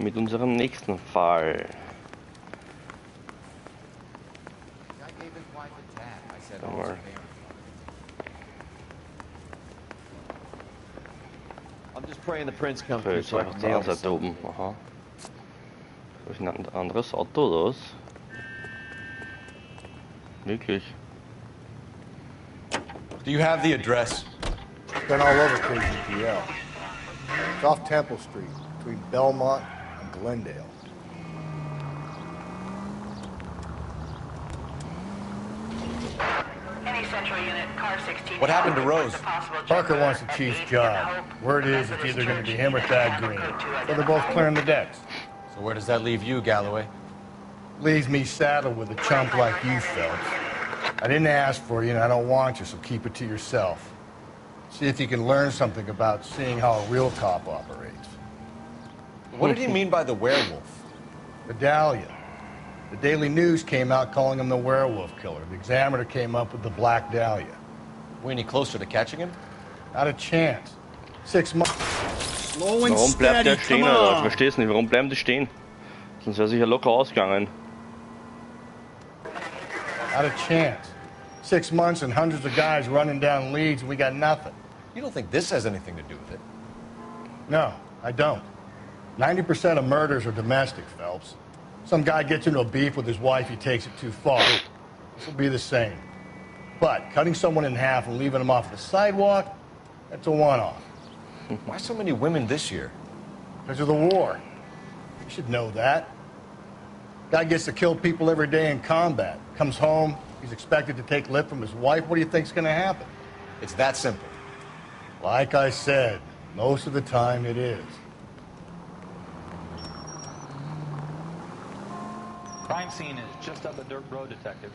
mit unserem nächsten Fall. Mal. Okay, jetzt auf der anderen Seite oben. Aha. Habe ich ein anderes Auto oder was? Wirklich? Do you have the address? It's been all over KGPL. It's off Temple Street, between Belmont and Glendale. Any central unit, car 16. What happened to Rose? Parker wants the chief's job. Word is it's either going to be him or Thad Green. So they're both clearing the decks. So where does that leave you, Galloway? Leaves me saddled with a chump like you, Phelps. I didn't ask for you, and I don't want you, so keep it to yourself. See if you can learn something about seeing how a real cop operates. What did he mean by the werewolf? Medallion. The Daily News came out calling him the werewolf killer. The Examiner came up with the Black Dahlia. We any closer to catching him? Not a chance. 6 months. Slow and Warum bleibt der steady, stehen, come Alter? Ich on. versteh's nicht. Warum bleiben die stehen? Sonst wäre sicher locker ausgegangen. Not a chance. 6 months and hundreds of guys running down leads, and we got nothing. You don't think this has anything to do with it? No, I don't. 90% of murders are domestic, Phelps. Some guy gets into a beef with his wife, he takes it too far. This will be the same. But cutting someone in half and leaving them off the sidewalk, that's a one-off. Why so many women this year? Because of the war. You should know that. Guy gets to kill people every day in combat. Comes home, he's expected to take lip from his wife. What do you think's going to happen? It's that simple. Like I said, most of the time it is. Crime scene is just up a dirt road, detective.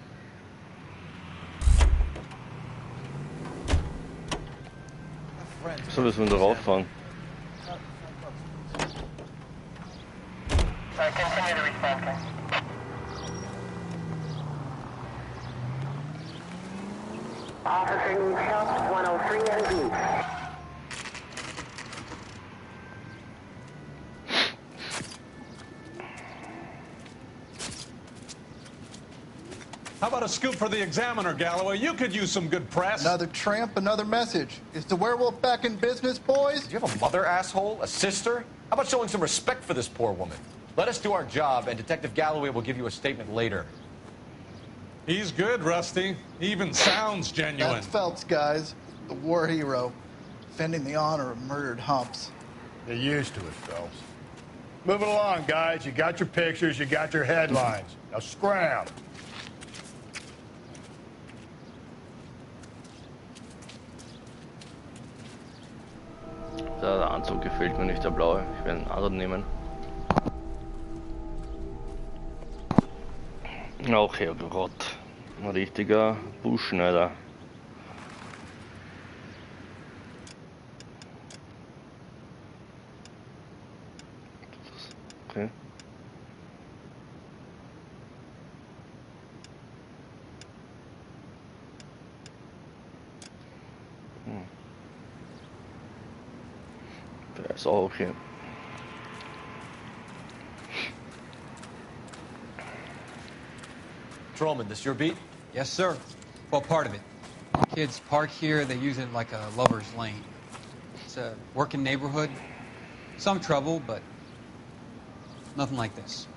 So müssen wir da rauffahren. Continue to respond, okay? Officer needs help, 103 NV. How about a scoop for the Examiner, Galloway? You could use some good press. Another tramp, another message. Is the werewolf back in business, boys? Do you have a mother, asshole? A sister? How about showing some respect for this poor woman? Let us do our job, and Detective Galloway will give you a statement later. He's good, Rusty. He even sounds genuine. That's Phelps, guys. The war hero. Defending the honor of murdered humps. They're used to it, Phelps. Move it along, guys. You got your pictures, you got your headlines. Now scram. Der Anzug gefällt mir nicht, der blaue. Ich werde einen anderen nehmen. Auch Herrgott. Ein richtiger Buschschneider. Okay. Der ist auch okay. Patrolman, this your beat? Yes, sir. Well, part of it. Kids park here, they use it like a lover's lane. It's a working neighborhood. Some trouble, but nothing like this.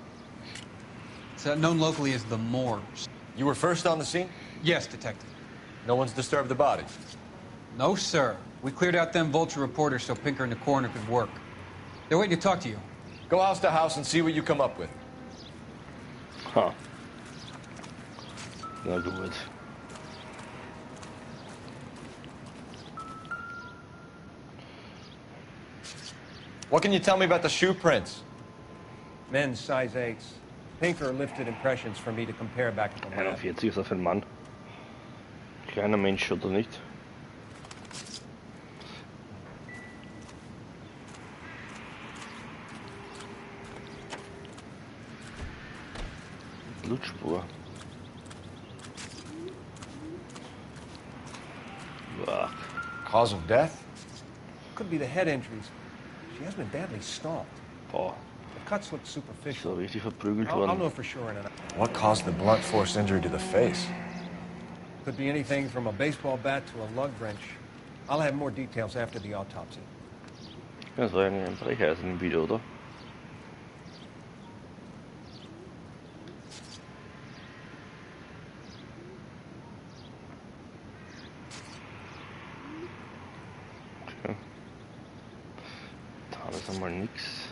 It's known locally as the Moors. You were first on the scene? Yes, detective. No one's disturbed the body? No, sir. We cleared out them vulture reporters so Pinker and the coroner could work. They're waiting to talk to you. Go house to house and see what you come up with. Ha. Na gut. What can you tell me about the shoe prints? Men's size 8s. Pinker lifted impressions for me to compare back at the lab. 41 ist auf ein Mann. Kleiner Mensch oder nicht? Blutspur. Boah. Cause of death? Could be the head injuries. She has been badly stalked. Boah. The cuts look superficial. So richtig verprügelt I'll know worden. for sure in an hour. What caused the blunt force injury to the face? Could be anything from a baseball bat to a lug wrench. I'll have more details after the autopsy. Das war ein Brecheisen im Video, oder? Okay. Da ist einmal nix.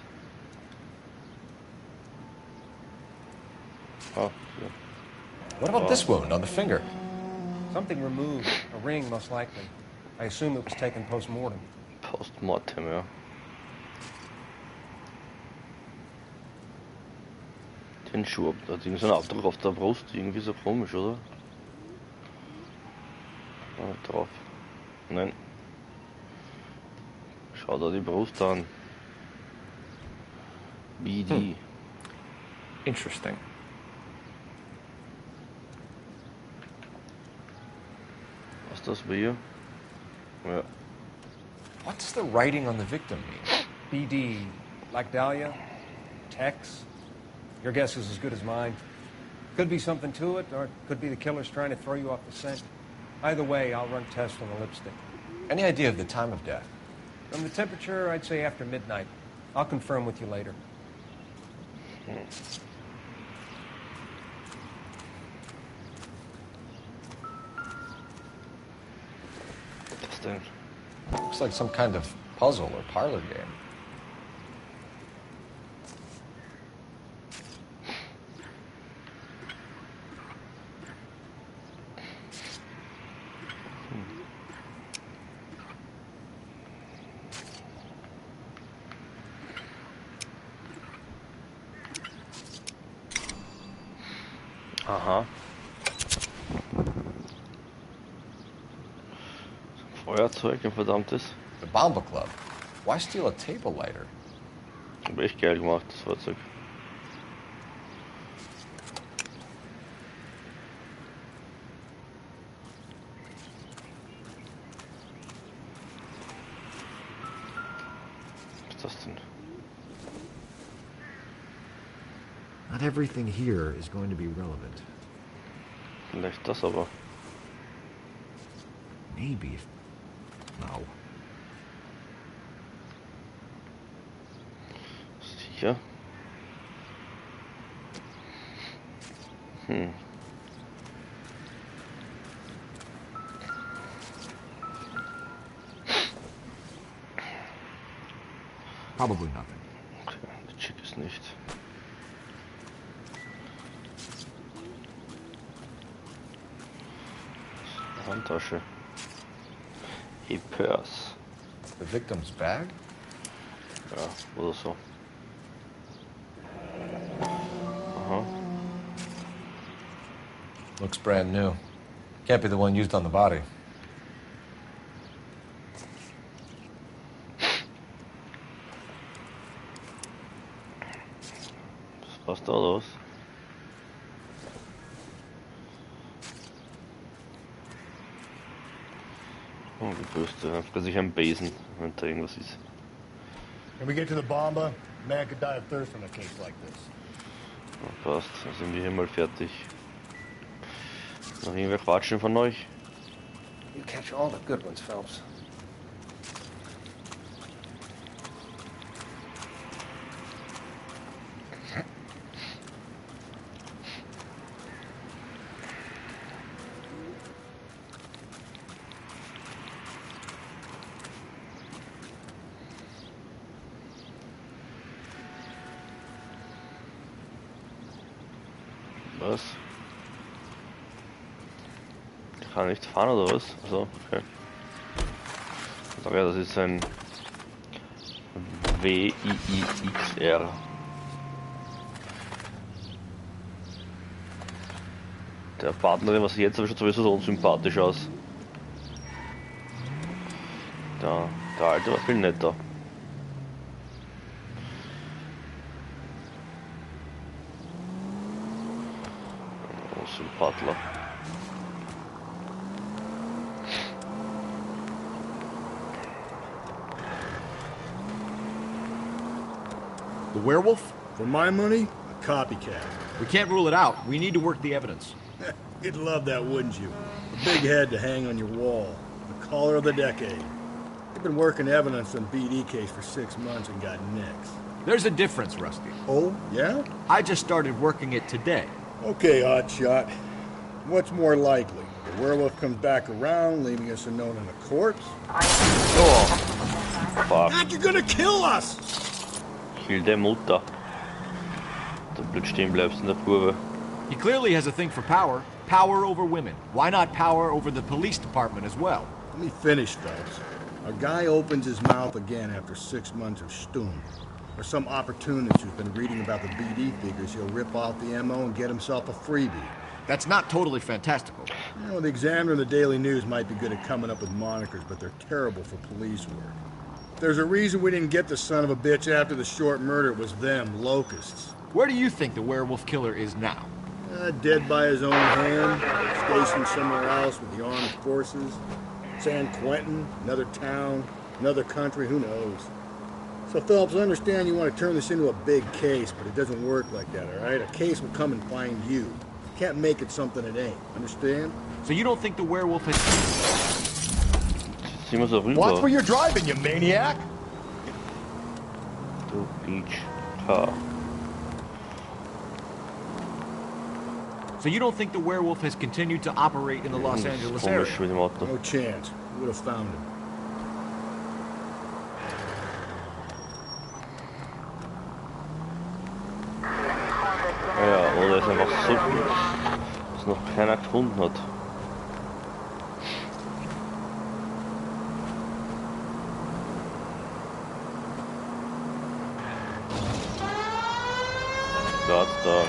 Ah, ja. What about this wound on the finger? Something removed. A ring, most likely. I assume it was taken post-mortem. Postmortem, ja. Den Schuh, da hat irgendwie so ein Abdruck auf der Brust, irgendwie so komisch, oder? Drauf. Nein. Schau da die Brust an. BD. Interesting. Was ist das bei ihr? Ja. What's the writing on the victim mean? BD, like Dahlia? Tex? Your guess is as good as mine. Could be something to it, or it could be the killer's trying to throw you off the scent. Either way, I'll run tests on the lipstick. Any idea of the time of death? From the temperature, I'd say after midnight. I'll confirm with you later. Was denn? Looks like some kind of puzzle or parlor game. Aha. Feuerzeug, ein verdammtes. The Bomba Club. Why steal a table lighter? Aber echt geil gemacht, das Fahrzeug. Was ist das denn? Not everything here is going to be relevant. Vielleicht das aber. Maybe if... No. Sicher? Probably nothing. Okay, der Chick ist nicht. Handtasche. A purse. The victim's bag? Ja, oder so. Aha. Looks brand new. Can't be the one used on the body. Was da los? Oh, die Bürste. Dann kann sich ein Besen, wenn da irgendwas ist. When we get to the Bomba, a man could die of thirst on a case like this. Ja, passt, dann sind wir hier mal fertig. Noch irgendwer quatschen von euch? You catch all the good ones, Phelps. Was? Ich kann nicht fahren oder was? Also, okay. Also, ja, das ist ein WIIXR. Der Partnerin, was jetzt aber schon sowieso so unsympathisch aus. Der Alte war viel netter. Sympathler. The werewolf? For my money, a copycat. We can't rule it out. We need to work the evidence. You'd love that, wouldn't you? A big head to hang on your wall. The caller of the decade. You've been working evidence on BD case for 6 months and got nicks. There's a difference, Rusty. Oh, yeah? I just started working it today. Okay, hotshot. What's more likely? The werewolf comes back around, leaving us unknown in a corpse? Oh. Fuck. God, you're gonna kill us! Kill der Mutter. Du blöd stehen bleibst in der Kurve. He clearly has a thing for power. Power over women. Why not power over the police department as well? Let me finish, Phelps. A guy opens his mouth again after 6 months of stewing. Or some opportunist who's been reading about the BD figures, he'll rip off the MO and get himself a freebie. That's not totally fantastical. You know, the Examiner and the Daily News might be good at coming up with monikers, but they're terrible for police work. There's a reason we didn't get the son of a bitch after the short murder. It was them, locusts. Where do you think the werewolf killer is now? Dead by his own hand, stationed somewhere else with the armed forces. San Quentin, another town, another country, who knows? So, Phelps, I understand you want to turn this into a big case, but it doesn't work like that, all right? A case will come and find you. You can't make it something it ain't, understand? So you don't think the werewolf has... Zieh mal so rüber. Watch where you're driving, you maniac! Du Beach. Ha. So you don't think the werewolf has continued to operate in the Los Angeles area? Komisch mit dem Auto. No chance. We would have found him. Ja, oder ist einfach so gut, dass noch keiner gefunden hat. Gerade da.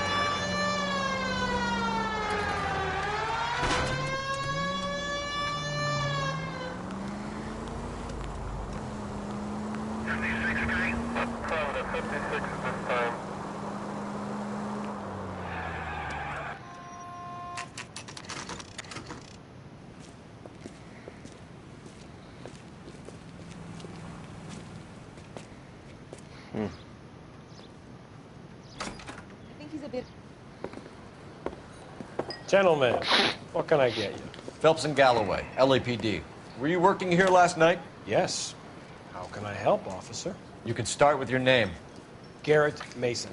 Gentlemen, what can I get you? Phelps and Galloway, LAPD. Were you working here last night? Yes. How can I help, officer? You can start with your name. Garrett Mason.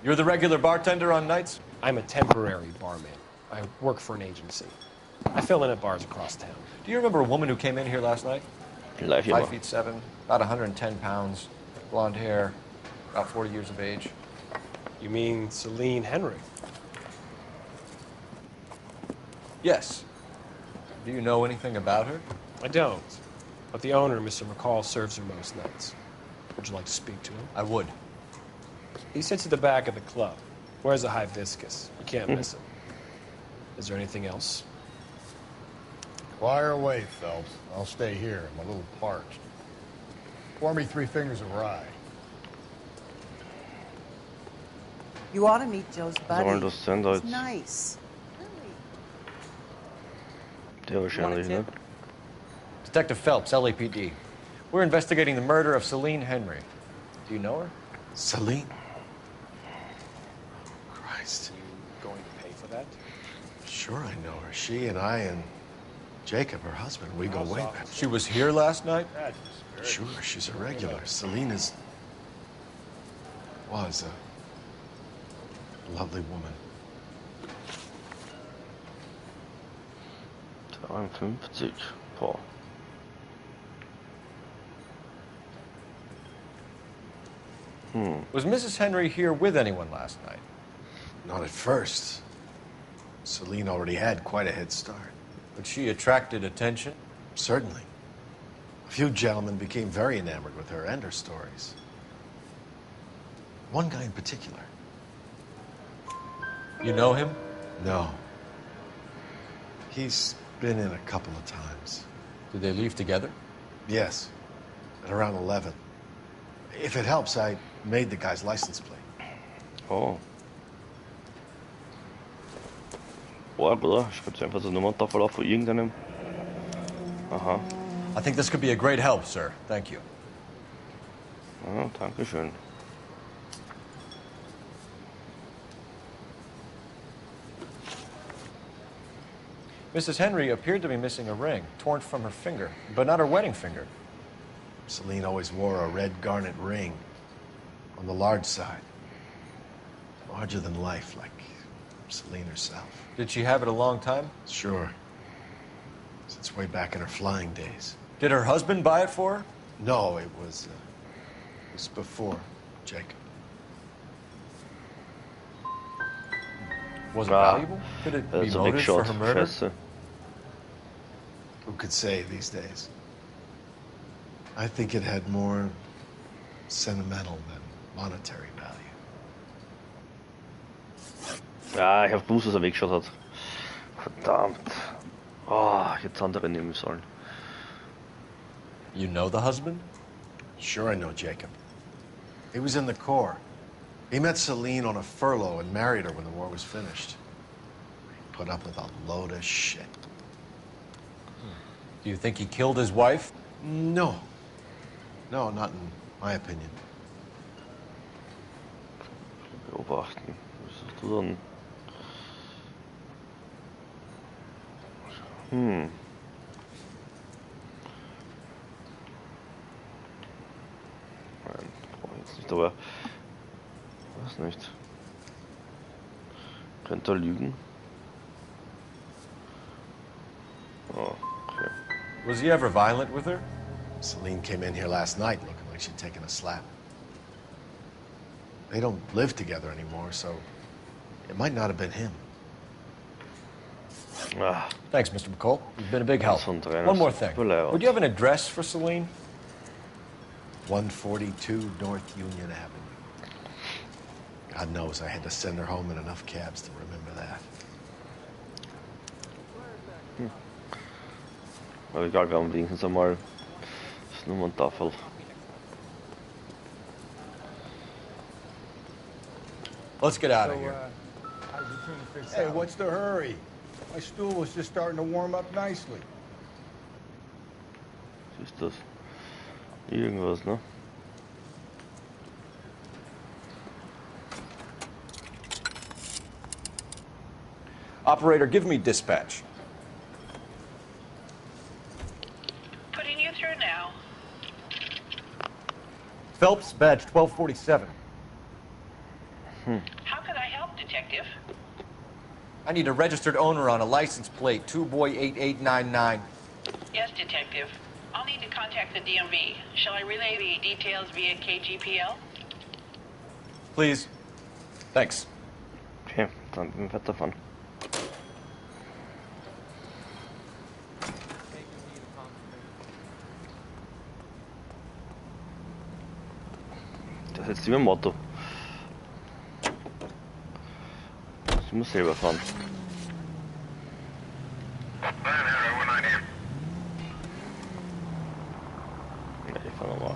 You're the regular bartender on nights? I'm a temporary barman. I work for an agency. I fill in at bars across town. Do you remember a woman who came in here last night? Live hier 5'7", about 110 pounds, blonde hair, about 40 years of age. You mean Celine Henry? Yes. Do you know anything about her? I don't. But the owner, Mr. McCall, serves her most nights. Would you like to speak to him? I would. He sits at the back of the club. Wears a hibiscus. You can't miss him. Is there anything else? Fire away, Phelps. I'll stay here. I'm a little parched. Pour me 3 fingers of rye. You ought to meet Joe's buddy. Sollen das sein, It's Deutsch? nice. Der wahrscheinlich, ne? Detective Phelps, LAPD. We're investigating the murder of Celine Henry. Do you know her? Celine? Christ. You going to pay for that? Sure I know her. She and I and Jacob, her husband, we go way back. She was here last night? Sure, she's a regular. Celine was a lovely woman. 53. Boah. Was Mrs. Henry here with anyone last night? Not at first. Celine already had quite a head start. But she attracted attention? Certainly. A few gentlemen became very enamored with her and her stories. One guy in particular. You know him? No. He's been in a couple of times. Did they leave together? Yes. At around 11. If it helps, I made the guy's license plate. Oh. Boah, Bruder, schreibst du einfach so eine Nummerntafel auf von irgendeinem. Aha. I think this could be a great help, sir. Thank you. Ja, danke schön. Mrs. Henry appeared to be missing a ring, torn from her finger, but not her wedding finger. Celine always wore a red garnet ring on the large side. Larger than life, like Celine herself. Did she have it a long time? Sure. Since way back in her flying days. Did her husband buy it for her? No, it was before Jacob. Was it valuable? Could it be motive for her murder? Scheiße. Who could say these days? I think it had more sentimental than monetary value. Ja, ich hab gewusst, dass er weggeschaut hat. Verdammt. Oh, ich hätte andere nehmen sollen. You know the husband? Sure I know Jacob. He was in the Corps. He met Celine on a furlough and married her when the war was finished. He put up with a load of shit. Do you think he killed his wife? No. No, not in my opinion. Beobachten. Was hast du dann? Nein, brauche ich jetzt nicht, aber weiß nicht. Könnte er lügen? Oh, okay. Was he ever violent with her? Celine came in here last night looking like she'd taken a slap. They don't live together anymore, so it might not have been him. Ah. Thanks, Mr. McCall. You've been a big help. One more thing. Would you have an address for Celine? 142 North Union Avenue. God knows I had to send her home in enough cabs to remember that. Aber egal, wir haben wenigstens einmal das Nummerntafel. Let's get out of here. Hey, what's the hurry? My stool was just starting to warm up nicely. Was ist das? Irgendwas, ne? Operator, give me dispatch. Putting you through now. Phelps, badge 1247. How can I help, Detective? I need a registered owner on a license plate, 2boy8899. Yes, Detective. I'll need to contact the DMV. Shall I relay the details via KGPL? Please. Thanks. Okay, dann bin ich weiterfahren. Das ist jetzt immer ein Motto. Ich muss selber fahren. Ja, ich fahre nochmal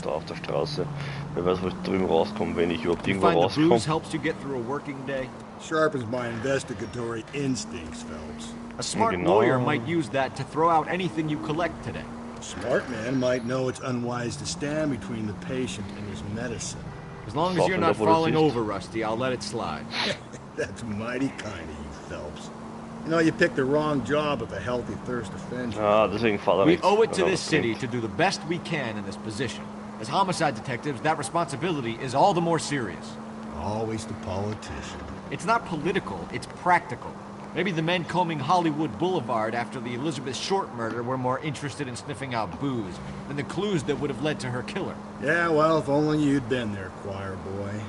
da auf der Straße. Wer weiß, wo ich drüben rauskomme, wenn ich überhaupt irgendwo rauskomme. Helps you get through a working day. Sharpens my investigatory instincts, Phelps. A smart lawyer might use that to throw out anything you collect today. A smart man might know it's unwise to stand between the patient and his medicine. As long as you're not falling over, Rusty, I'll let it slide. That's mighty kind of you, Phelps. You know, you picked the wrong job if a healthy thirst offends you. Ah, deswegen fahre ich. We owe it to this city to do the best we can in this position. As homicide detectives, that responsibility is all the more serious. Always the politician. It's not political, it's practical. Maybe the men combing Hollywood Boulevard after the Elizabeth Short murder were more interested in sniffing out booze than the clues that would have led to her killer. Yeah, well, if only you'd been there, choir boy.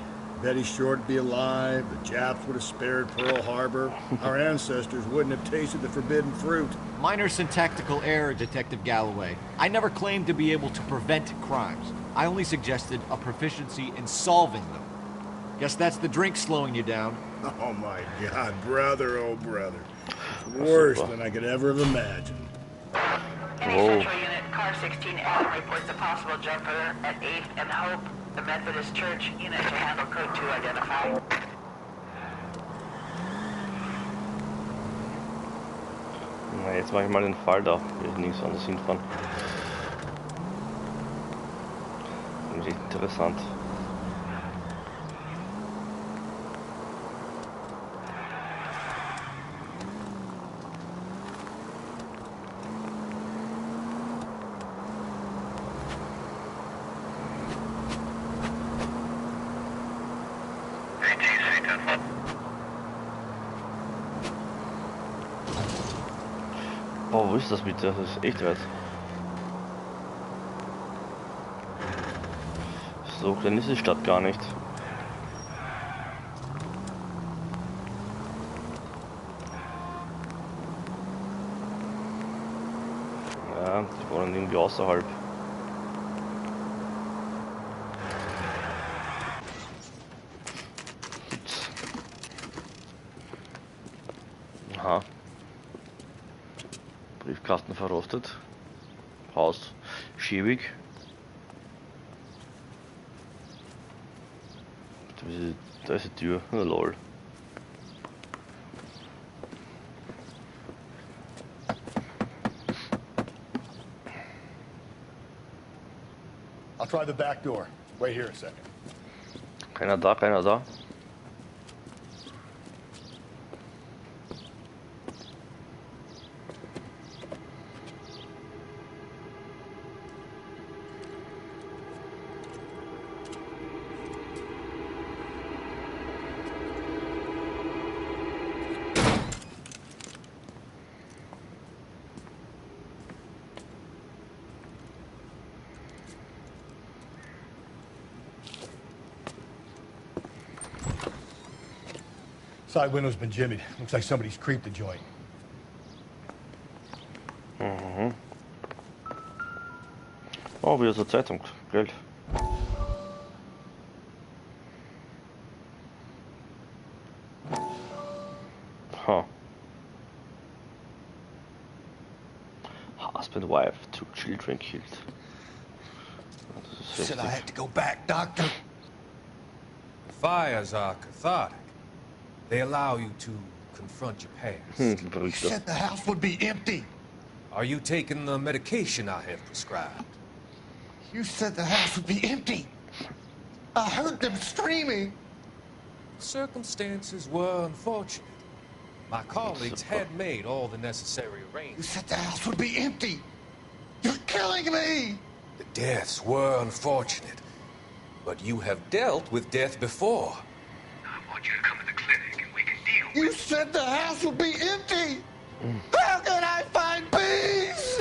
Betty Short would be alive, the Japs would have spared Pearl Harbor, our ancestors wouldn't have tasted the forbidden fruit. Minor syntactical error, Detective Galloway. I never claimed to be able to prevent crimes. I only suggested a proficiency in solving them. Guess that's the drink slowing you down. Oh my God, brother, oh brother. It's worse than I could ever have imagined. Any Central Unit, Car 16L reports a possible jumper at 8th and Hope, the Methodist Church. Unit to handle code 2 identify. Na, jetzt mache ich mal den Fall da. Will ich nichts anderes hinfahren. Irgendwie interessant. Boah, wo ist das bitte? Das ist echt weit. So klein ist die Stadt gar nicht. Ja, die wohnen irgendwie außerhalb. Ups. Aha. Briefkasten verrostet. Haus schäbig. Da ist die Tür. Oh, lol. I'll try the back door. Wait here a second. Keiner da, keiner da. Side window's been jimmied. Looks like somebody's creeped the joint. Mhm. Oh, wieder zur Zeitung. Geld. Huh. Husband, wife, 2 children killed. Said I had to go back, Doctor. Fires are cathartic. They allow you to confront your past. You said the house would be empty. Are you taking the medication I have prescribed? You said the house would be empty. I heard them screaming. Circumstances were unfortunate. My colleagues had made all the necessary You arrangements. said the house would be empty. You're killing me. The deaths were unfortunate, but you have dealt with death before. I want you to come to the clinic and we can deal. You said the house would be empty. How can I find peace?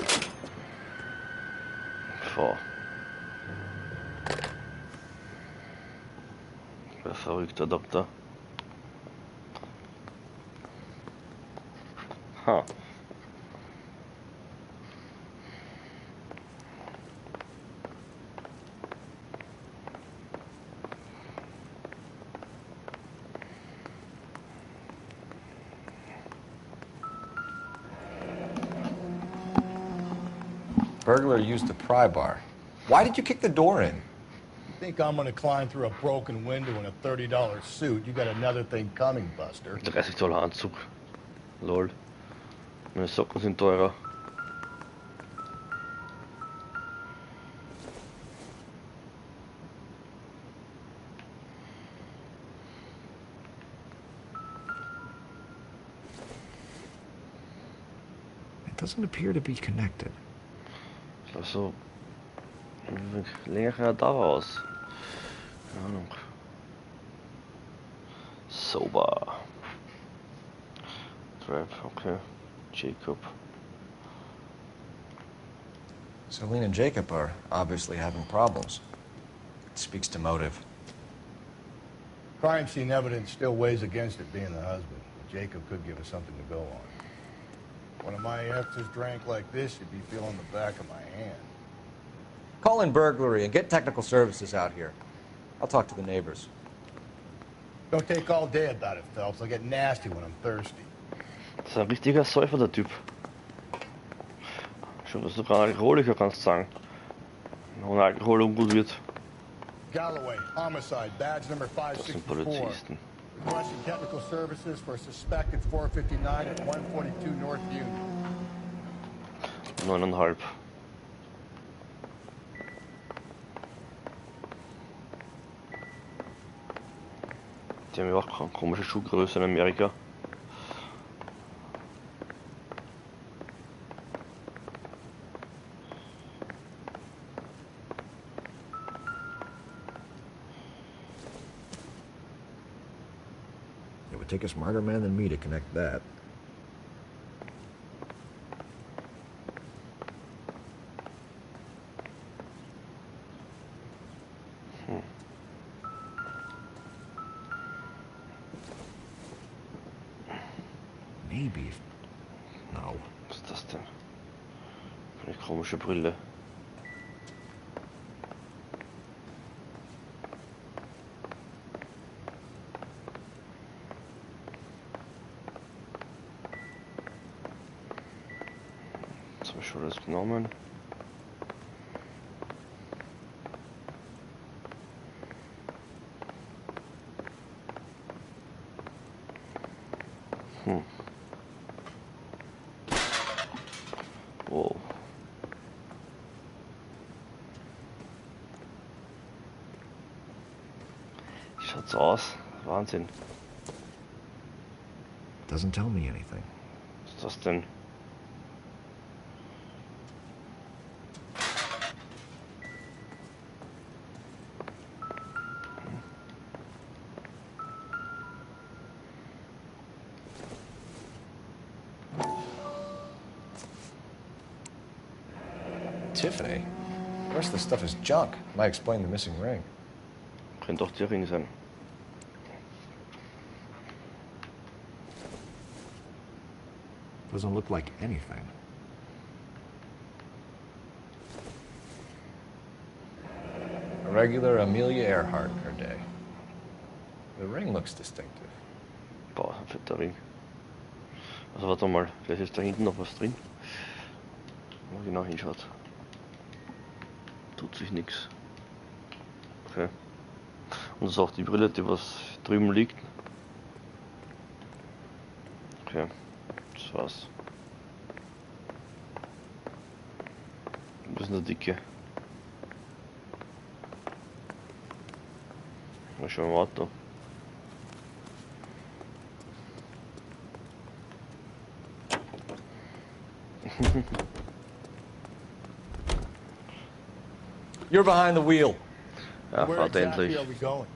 Boah. Der verrückte Doktor. Ha. Burglar used the pry bar. Why did you kick the door in? Think I'm gonna climb through a broken window in a $30 suit? You got another thing coming, Buster. $30 Anzug. Lol. Meine Socken sind teurer. It doesn't appear to be connected. Also, länger kann er da raus. Keine Ahnung. Sober. Trap, okay. Jacob. Celine and Jacob are obviously having problems. It speaks to motive. Crime scene evidence still weighs against it being the husband. Jacob could give us something to go on. One of my exes drank like this, you'd be feeling the back of my hand. Call in burglary and get technical services out here. I'll talk to the neighbors. Don't take all day about it, Phelps. I'll get nasty when I'm thirsty. Das ist ein richtiger Säufer, der Typ. Schon, dass du sogar ein Alkoholiker kannst sagen. Ohne Alkohol ungut wird. Galloway, homicide, badge number Das sind 564. Polizisten. Requesting technical services for a suspected 459 at 142 North Union. 9,5. Die haben ja auch komische Schuhgröße in Amerika. It would take a smarter man than me to connect that. Maybe. No. Was ist das denn? Eine komische Brille. Jetzt habe ich schon alles genommen. Wow. Wie schaut's aus? Wahnsinn. Doesn't tell me anything. Was ist das denn? Tiffany? The rest of the stuff is junk. Might explain the missing ring. Könnte doch der Ring sein. Doesn't look like anything. A regular Amelia Earhart in her day. The ring looks distinctive. Boah, ein fetter Ring. Also warte mal, vielleicht ist da hinten noch was drin. Wenn man genau hinschaut. Tut sich nichts. Okay. Und das ist auch die Brille, die was drüben liegt. Okay, das war's. Das ist eine dicke. Mal schon im Auto. You're behind the wheel. Ja, Where fahrt exactly endlich. are we going?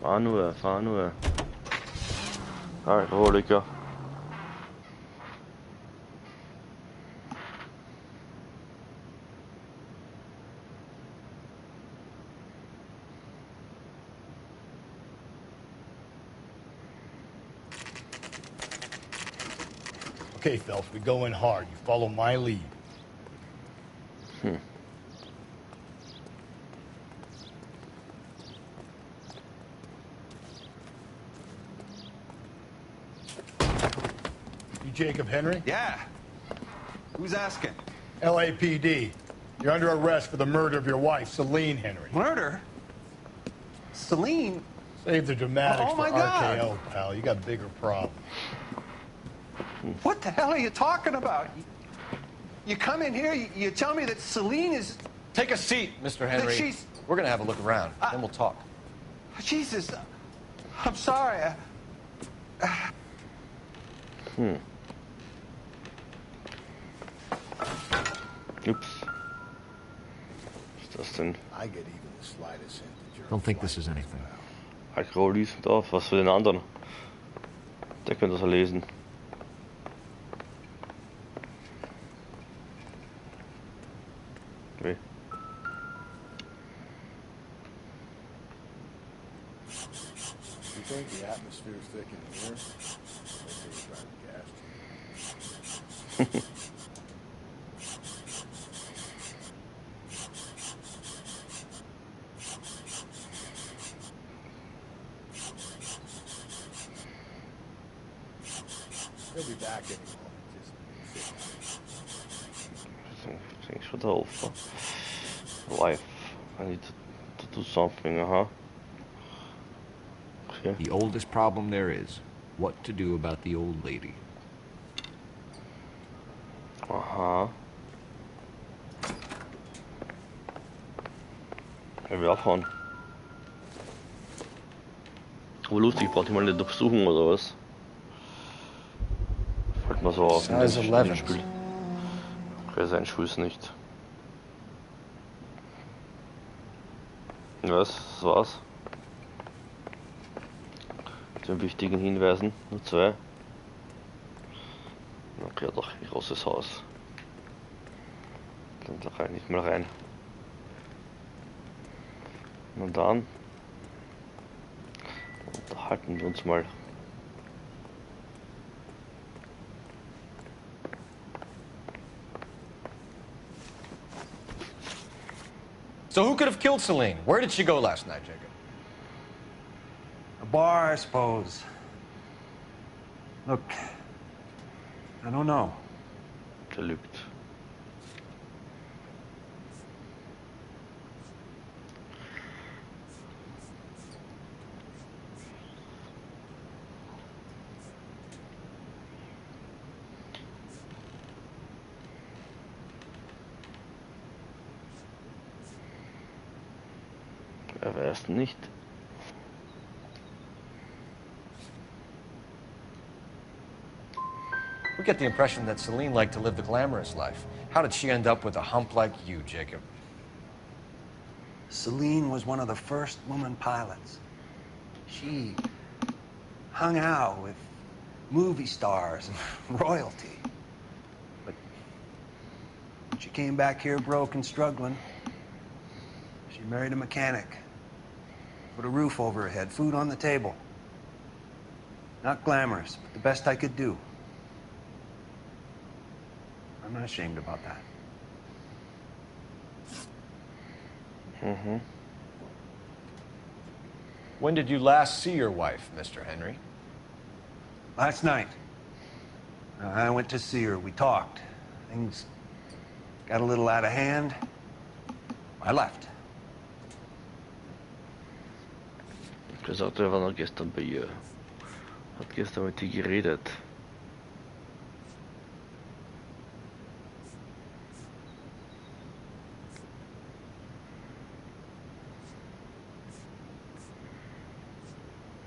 Fahr nur, fahr nur. Alkoholiker. Okay, Phelps, we go in hard. You follow my lead. You Jacob Henry? Yeah. Who's asking? LAPD. You're under arrest for the murder of your wife, Celine Henry. Murder? Celine? Save the dramatics Oh, my for God. RKO, pal. You got bigger problems. What the hell are you talking about? You come in here, you tell me that Celine is... Take a seat, Mr. Henry. That she's... We're gonna have a look around, then we'll talk. Jesus, I'm sorry. Ups. Was ist das denn? I get even the slightest hint that you're Don't think this is anything. Alkohol liest auf, was für den anderen? Der könnte das ja lesen. Okay. You think the atmosphere's thick in here? Let's try to gas. He'll be back any moment. Thanks for the offer. Wife, I need to do something, Okay. The oldest problem there is, what to do about the old lady. Ich will abhauen. Aber lustig, braucht ich mal eine Durchsuchung oder was? Fällt mir so auf in Size dem 11. Spiel. Okay, sein Schuss nicht. Was? Das war's. Zu den wichtigen Hinweisen, nur 2. Okay, doch, ein großes Haus. Dann rein, nicht mal rein. Na dann unterhalten wir uns mal. So who could have killed Celine? Where did she go last night, Jacob? A bar, I suppose. Look, I don't know. Verlügt. Er weiß nicht. We get the impression that Celine liked to live the glamorous life. How did she end up with a hump like you, Jacob? Celine was one of the first woman pilots. She hung out with movie stars and royalty. But when she came back here broke and struggling, she married a mechanic. Put a roof over her head, food on the table. Not glamorous, but the best I could do. I'm not ashamed about that. Mm-hmm. When did you last see your wife, Mr. Henry? Last night. I went to see her. We talked. Things got a little out of hand. I left. Gesagt, er war noch gestern bei ihr. Hat gestern mit ihr geredet.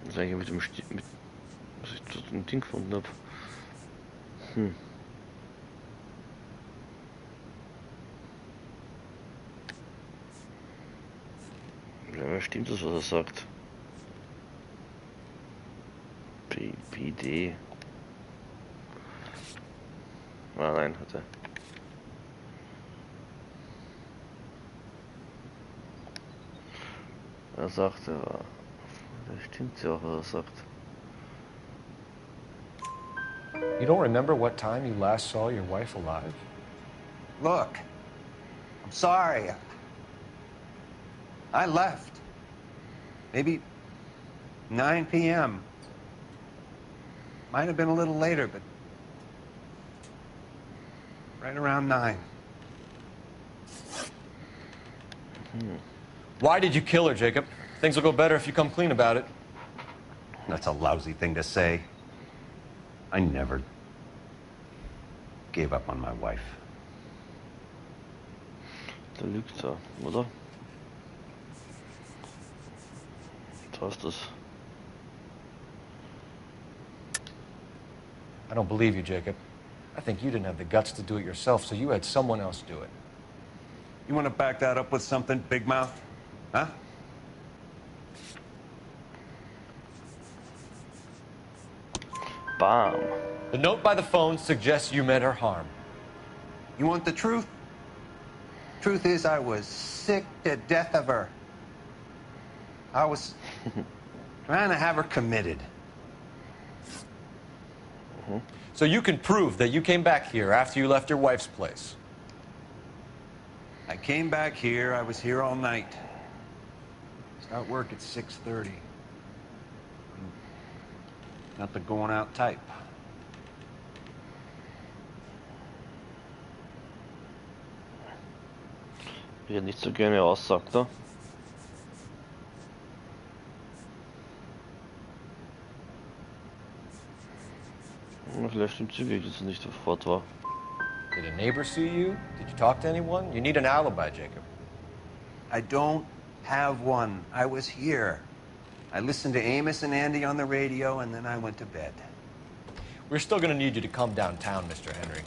Das ist eigentlich mit dem was ich dort ein Ding gefunden habe. Ja, stimmt das, was er sagt? PD. Ah nein, hat er. Er sagt, das stimmt ja auch, was er sagt. You don't remember what time you last saw your wife alive? Look, I'm sorry. I left. Maybe 9 p.m. Might have been a little later, but right around 9. Why did you kill her, Jacob? Things will go better if you come clean about it. That's a lousy thing to say. I never gave up on my wife. Der lügt da, oder? Was ist das? I don't believe you, Jacob. I think you didn't have the guts to do it yourself, so you had someone else do it. You want to back that up with something, big mouth? Huh? Bam. The note by the phone suggests you meant her harm. You want the truth? Truth is, I was sick to death of her. I was trying to have her committed. So you can prove that you came back here after you left your wife's place. I came back here. I was here all night. Start work at 6:30. Not the going out type. Wie er nicht so gerne aussagt, ne? Vielleicht stimmt sie wirklich, dass er nicht fort war. Did a neighbor see you? Did you talk to anyone? You need an alibi, Jacob. I don't have one. I was here. I listened to Amos and Andy on the radio, and then I went to bed. We're still going to need you to come downtown, Mr. Henry.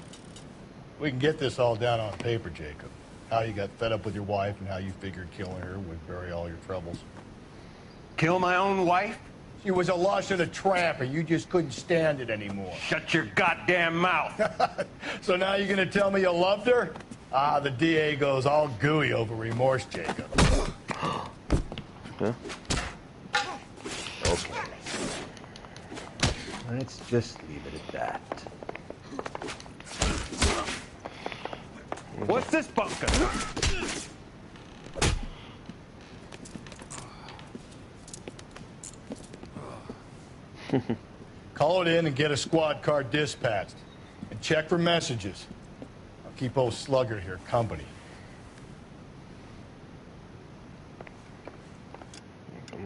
We can get this all down on paper, Jacob. How you got fed up with your wife and how you figured killing her would bury all your troubles. Kill my own wife? She was a lush and a tramp, and you just couldn't stand it anymore. Shut your goddamn mouth. So now you're going to tell me you loved her? Ah, the DA goes all gooey over remorse, Jacob. Okay. Okay. Let's just leave it at that. What's this bunker? Call it in and get a squad car dispatched. And check for messages. I'll keep old Slugger here company.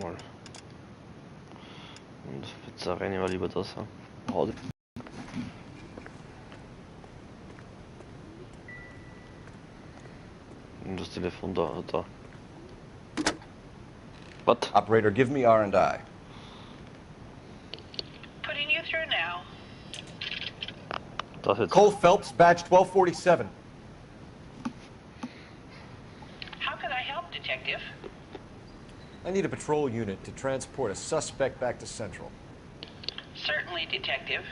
Mal. Und Pizza rein, war lieber das. Hau die. Und das Telefon da. What? Operator, give me R&I. Putting you through now. Das jetzt. Cole Phelps, badge 1247. How can I help, Detective? I need a patrol unit to transport a suspect back to Central. Certainly, Detective.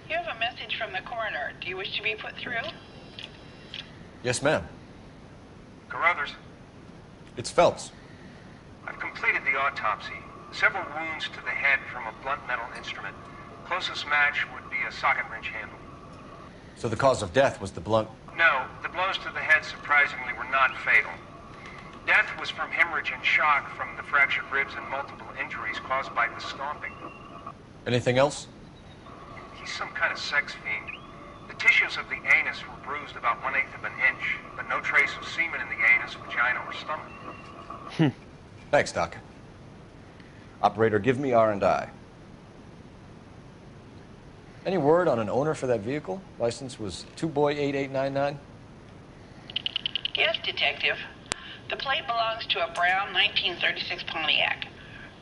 You have a message from the coroner. Do you wish to be put through? Yes, ma'am. Carruthers, It's Phelps. I've completed the autopsy. Several wounds to the head from a blunt metal instrument. Closest match would be a socket wrench handle. So the cause of death was the blunt. No, the blows to the head surprisingly were not fatal. Death was from hemorrhage and shock from the fractured ribs and multiple injuries caused by the stomping. Anything else? He's some kind of sex fiend. The tissues of the anus were bruised about 1/8 of an inch, but no trace of semen in the anus, vagina, or stomach. Thanks, Doc. Operator, give me R&I. Any word on an owner for that vehicle? License was 2boy8899. Yes, Detective. The plate belongs to a brown 1936 Pontiac.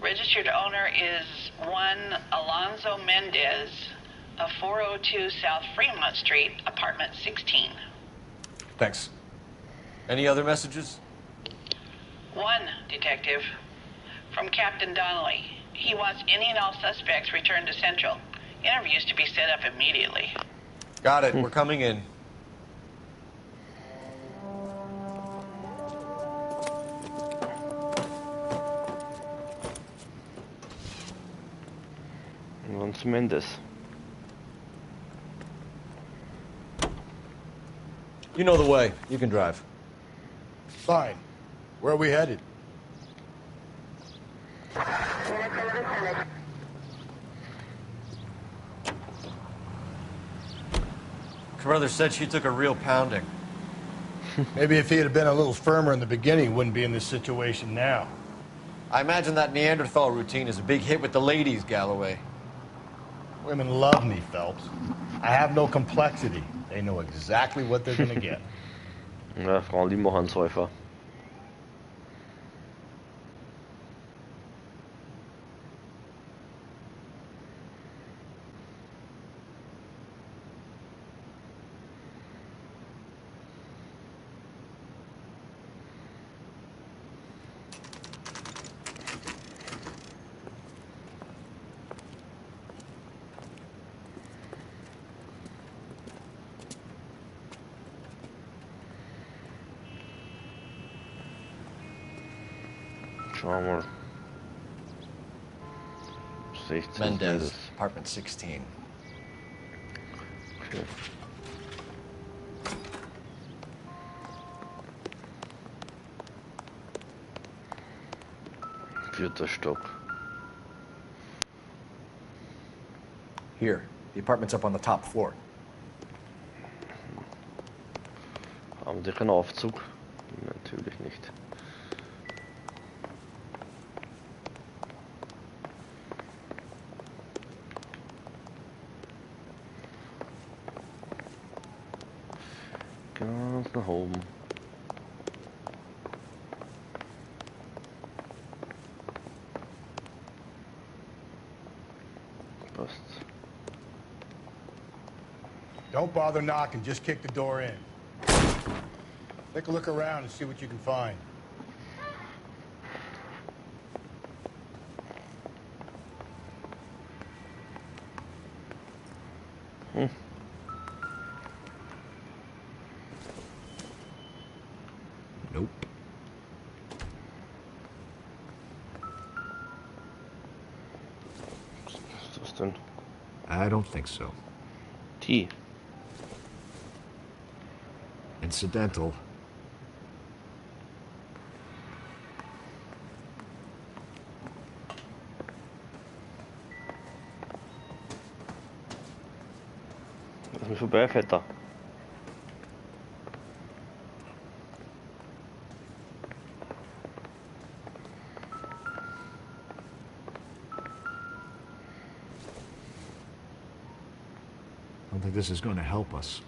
Registered owner is one Alonzo Mendez of 402 South Fremont Street, apartment 16. Thanks. Any other messages? One, Detective. From Captain Donnelly. He wants any and all suspects returned to Central. Interviews to be set up immediately. Got it. We're coming in. Alonzo Mendez. You know the way. You can drive. Fine. Where are we headed? Carruthers said she took a real pounding. Maybe if he had been a little firmer in the beginning, he wouldn't be in this situation now. I imagine that Neanderthal routine is a big hit with the ladies, Galloway. Women love me, Phelps. I have no complexity. They know exactly what they're gonna get. Ja, Frauen lieben auch einen Säufer. Schauen wir mal. 16 Mendez, apartment 16. Okay. Vierter Stock. Here. The apartment's up on the top floor. Haben die keinen Aufzug? Natürlich nicht. Ganz nach oben. Passt. Don't bother knocking, just kick the door in. Take a look around and see what you can find. Nope. I don't think so. T. Incidental. Lass mich vorbei, Vetter. I don't think this is going to help us.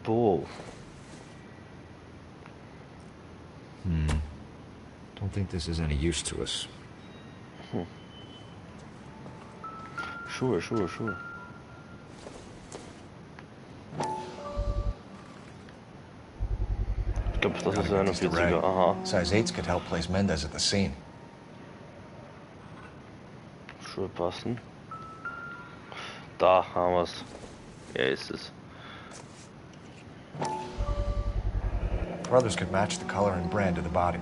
Whoa. Don't think this is any use to us. Schuhe. Ich glaube, das ist 41er. Aha. Size 8s could help place Mendez at the scene. Schuhe passen. Da haben wir's. Er ist es. Brothers could match the color and brand of the body.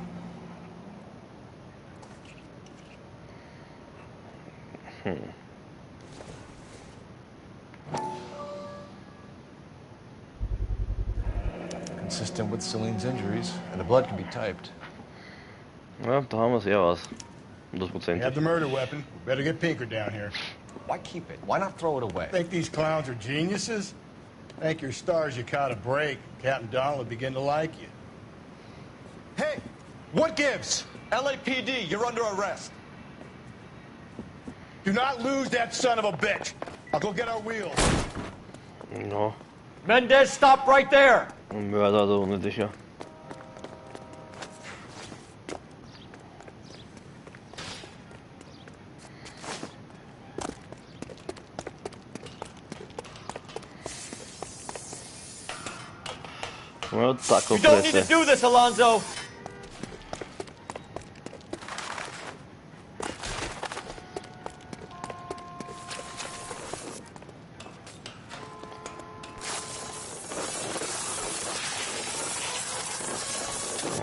Consistent with Celine's injuries, and the blood can be typed. Ja, da haben wir's eher was. You 100%. have the murder weapon. We better get Pinker down here. Why keep it? Why not throw it away? Think these clowns are geniuses? Thank your stars you caught a break. Captain Donald would begin to like you. Hey, what gives? LAPD, you're under arrest. Do not lose that son of a bitch. I'll go get our wheels. No. Mendez, stop right there! Ein Mörder da ohne dich, ja. Ja, Taco You don't need to Fresse. do this, Alonzo!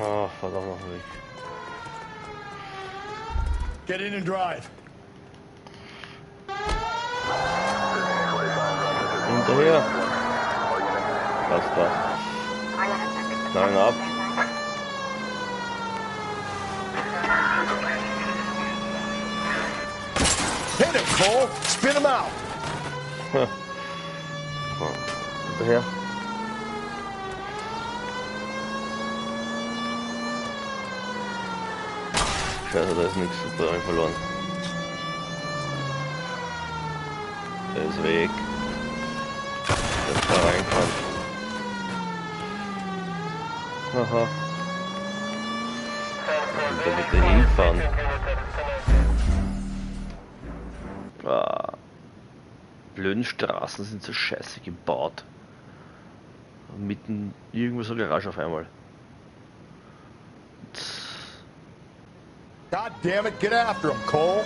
Oh, verdammt noch Weg. Get in and drive. Hinterher. Was da? Nein, ab. Hit him, Cole. Spin him out. Hinterher. Scheiße, da ist nichts. Super, hab ich verloren. Der ist weg. Der ist da reingefahren. Haha. Und da bitte hinfahren. Ah. Blöden Straßen sind so scheiße gebaut. Mitten irgendwo so Garage auf einmal. God damn it, get after him, Cole.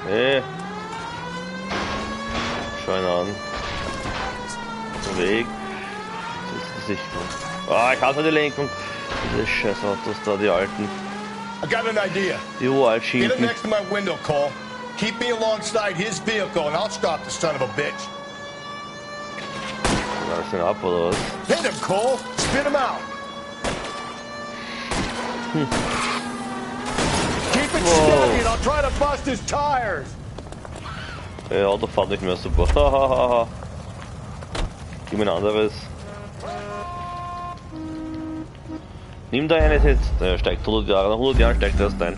Hey. Schau ihn an. Weg. Das ist die Sicherung. Ah, ich hasse die Lenkung. Diese scheiß Autos da, die alten. I got an idea. Die Get him Uraltschinken. next to my window, Cole. Keep me alongside his vehicle and I'll stop the son of a bitch. Lass den ab, oder was? Hit him, Cole. Spin him out. Keep it steady and I'll try to bust his tires. Ja, Auto fährt nicht mehr super. Gib mir ein anderes. Nimm da eines jetzt. Der steigt 100 Jahre. Nach 100 Jahren steigt er erst ein.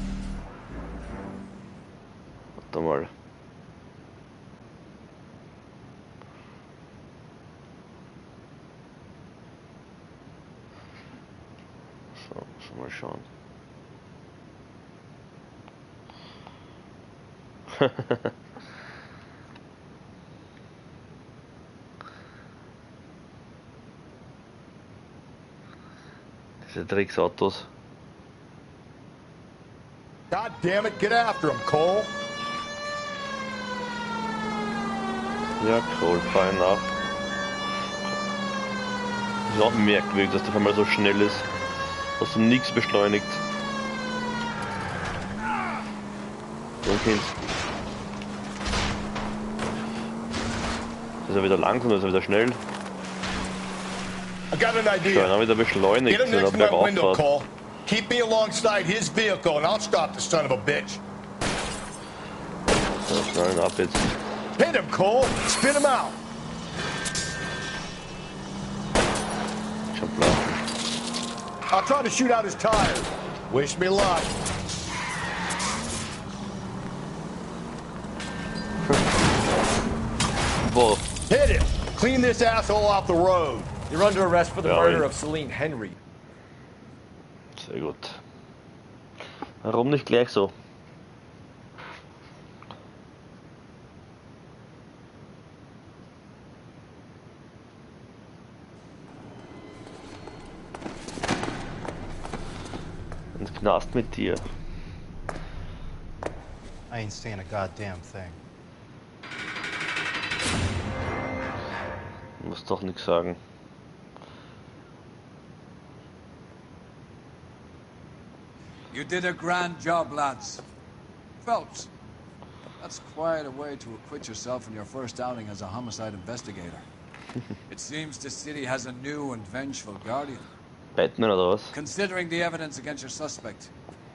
Warte mal. So, schon mal schauen. Diese Drecksautos. God damn it, get after him, Cole. Ja, Cole, fahr ihn nach. Ist auch merkwürdig, dass der einmal so schnell ist. Aus dem Nix beschleunigt. So ein Kind. Ist er wieder langsam, ist er wieder schnell. I got an idea. Schau, dann wieder beschleunigt, Get him wenn er next to that window, bergauf fährt. Cole. Keep me alongside his vehicle and I'll stop the son of a bitch. So, schnell ihn ab jetzt. Hit him, Cole. Spit him out. I'll try to shoot out his tires. Wish me luck. Boah. Hit him. Clean this asshole off the road. You're under arrest for the murder of Celine Henry. Sehr gut. Warum nicht gleich so? Ins Knast mit dir. I ain't saying a goddamn thing. Muss doch nichts sagen. You did a grand job, lads. Phelps, that's quite a way to acquit yourself in your first outing as a homicide investigator. It seems the city has a new and vengeful guardian. Batman oder was? Considering the evidence against your suspect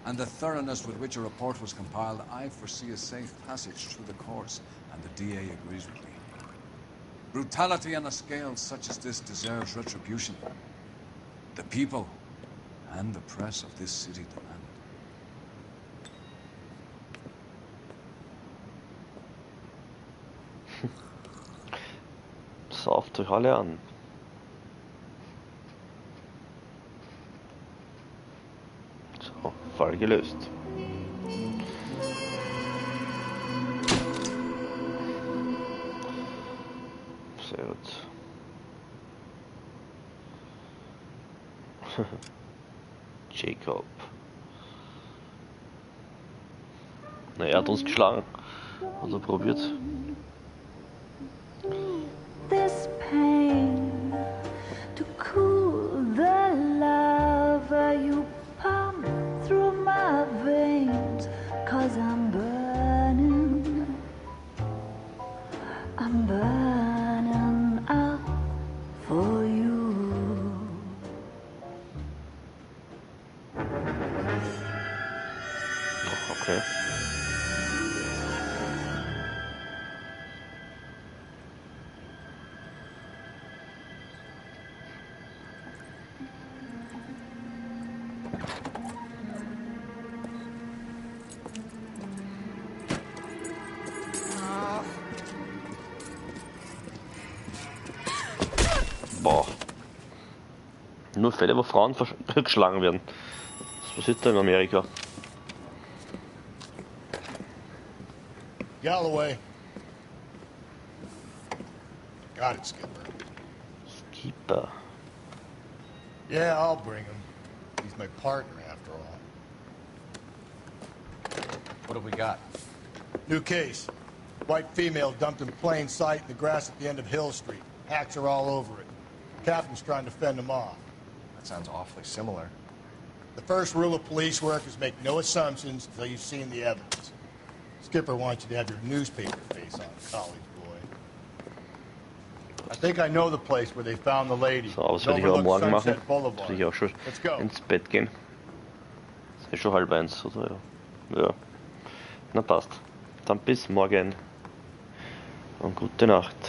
and the thoroughness with which a report was compiled, I foresee a safe passage through the courts, and the DA agrees with me. Brutality on a scale such as this deserves retribution. The people and the press of this city demand it. Sauft euch alle an. So, Fall gelöst. Sehr gut. Jacob. Na, er hat uns geschlagen. Also probiert. This pain to cool the lava you pump through my veins, 'cause I'm burning up for you. Okay. Boah. Nur Fälle, wo Frauen geschlagen werden. Das passiert da in Amerika. Galloway. Got it, Skipper. Skipper. Yeah, I'll bring him. He's my partner, after all. What have we got? New case. White female dumped in plain sight in the grass at the end of Hill Street. Hacks are all over it. Captain's trying to fend them off. That sounds awfully similar. The first rule of police work is make no assumptions until you've seen the evidence. Skipper wants you to have your newspaper face on, college boy. I think I know the place where they found the lady. So, was werde ich aber morgen machen? Soll ich auch schon ins Bett gehen? Ist ja schon 12:30, oder? Ja. Ja. Na passt. Dann bis morgen. Und gute Nacht.